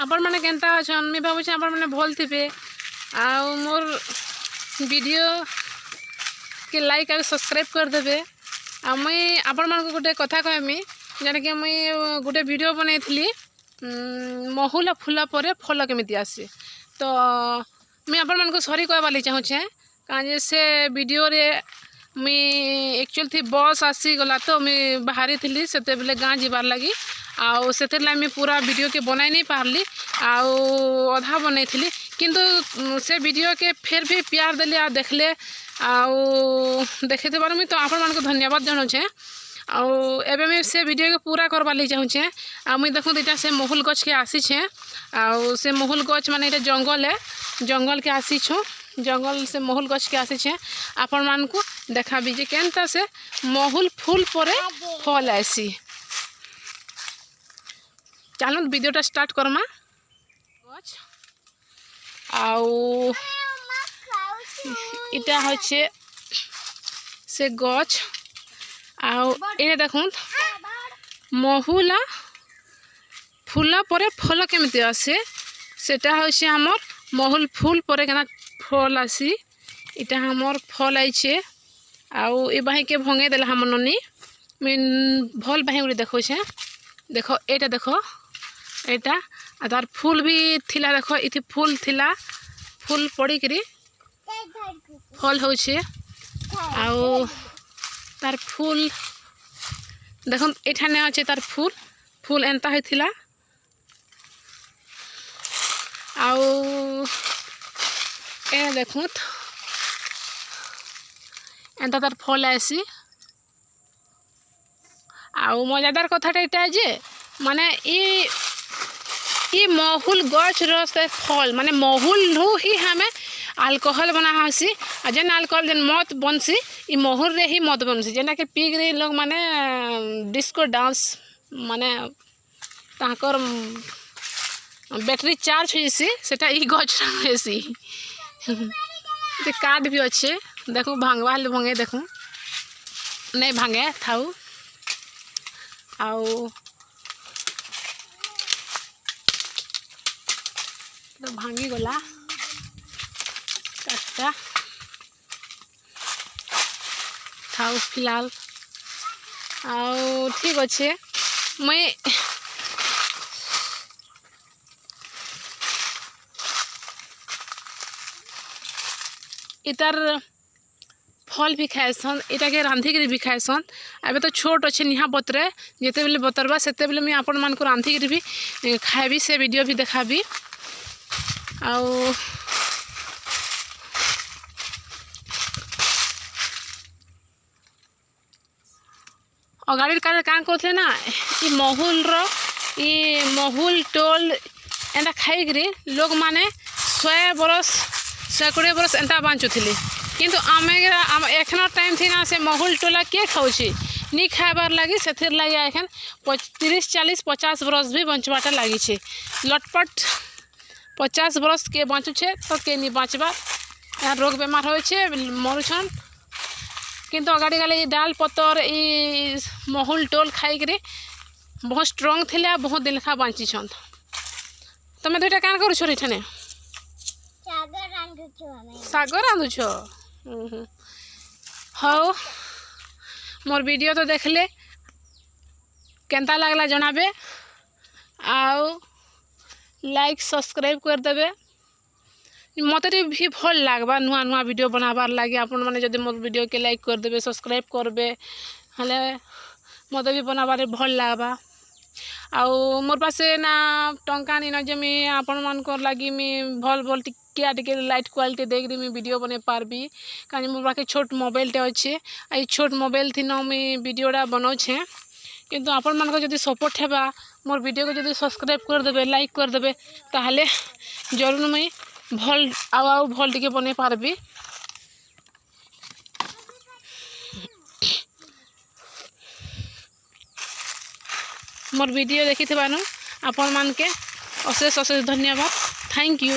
आपण मैंने केन्ता अच्छन मुझे भावुँ आपण मैंने भल थे आ मोर वीडियो के लाइक और सब्सक्राइब करदे आ मुई आपण मानक गोटे कथा कहमी जेना कि मुई गोटे वीडियो बनई महुला फुला पर फल केमी आसे तो मुई आपण मानक सॉरी कहवा लगी चाहूँचे कहीं से वीडियो रे मुई एक्चुअल थी बस आसीगला तो मुई बाहरी थी से बेले गाँ जीबार लगी आउ से मुई पूरा वीडियो के बनाई नहीं पारली आउ अधा बनई थी किंतु से वीडियो के फिर भी प्यार देले आ देखले आउ देखे थे मुई तो आपण मानक धन्यवाद जनाऊे आबे मुझे से वीडियो के पूरा करवा लगी चाहूँचे आ मुई देखो इटा से महुल गछ के आसीछे आउ से महुल गछ माने इटा जंगल है जंगल के आसीछूँ जंगल से महुल गछ के आसीछे आपण मानक देखा भी जे केनता से महुल फूल पर फल आसी चलो वीडियोटा स्टार्ट करमा गछ आउ इटा होचे से गछ आउ ए देखुन महुला फूला पर फल केमिति आसे सेटा होचे हमर महुल फूल पर केना फल आसी इटा हमर फल आइछे आउ ए बाही के भंगे देला हम ननी भल बाही उड़ी देखो छे देखो एटा देखो एटा आ तार फूल भी थिला देखो इथि फूल थिला फूल पड़ी करी फल होछे आउ तार फूल देखो एठाने अच्छे तार फूल फूल एंता होइथिला आउ ए देखुत एंता तार फल आसी आउ मजादार कथाटा एटा जे माने ई महुल गछ से फल माने महुल रू ही हमें अल्कोहल बना हसी आ जेन अल्कोहल जेन मत बनसी ई महुल रे ही मत बनसी जेना कि पी रे लोग माने डिस्को डांस माने ताकर बैटरी चार्ज होइसी सेटा ई गछ हेसी ते कार्ड भी अच्छे देखो भांगवा भंगे देखो नहीं भांगे थाऊ आउ तो भांगी गला काटा थाऊ फिलहाल आउ ठीक अच्छे मैं इतार फल भी खाएसन इटा के रांधिक भी खाएसन अबे तो छोट अच्छे निहा बतरे जिते बेले बतरबा सेते बेले मुझे आपण मान को रांधिक भी खाएबी से वीडियो भी देखाबी आउ अगाड़ी का काम करते ना ये महुल रो ये महुल टोल एंता खाई लोग माने 100 बरस 120 बरस एंता बाँचुली किंतु आम एखन टाइम थी ना से महुल टोला किए खाऊँची नी खाबार लगी से लगे एखन 30 40 50 बरस भी बंचवाटा लगी लटपट 50 बरस के बाँचुछे तो के नहीं बाँचबार यहाँ रोग बेमार होछे मरुछन किंतु अगाड़ी गले डाल पतर ई महुल टोल खाई बहुत स्ट्रंग थिले बहुत दिन लेखा बाँची छन तमें दुईटा कान करूछ एठाने सागर रांधुछ हाँ मोर वीडियो तो देखले केंता लगला जनाबे आउ लाइक सब्सक्राइब कर देबे मत भी भल लगवा नुआ नुआ वीडियो बनाबार लगे आपण मैंने जब मोर वीडियो के लाइक कर देबे सब्सक्राइब करबे हेले मत भी बनाबार भल लगवा आउ मोर पासे ना टंका नहीं ना जे मी आपण मान को लगी मी भल भल टिके लाइट क्वालिटी देख मी वीडियो बने पारबी कहीं मोर पाखे छोट मोबाइल टे अच्छे आई छोट मोबाइल थी ना मुई वीडियोटा बनाऊे किंतु आपण मान को जदि सपोर्ट हेबा मोर वीडियो को जदि सब्सक्राइब कर देबे लाइक कर देबे ताहले जरूर मुई भल आउ भल टिके बने पारबी मोर वीडियो देखि आपण मान के अशेष अशेष धन्यवाद थैंक यू।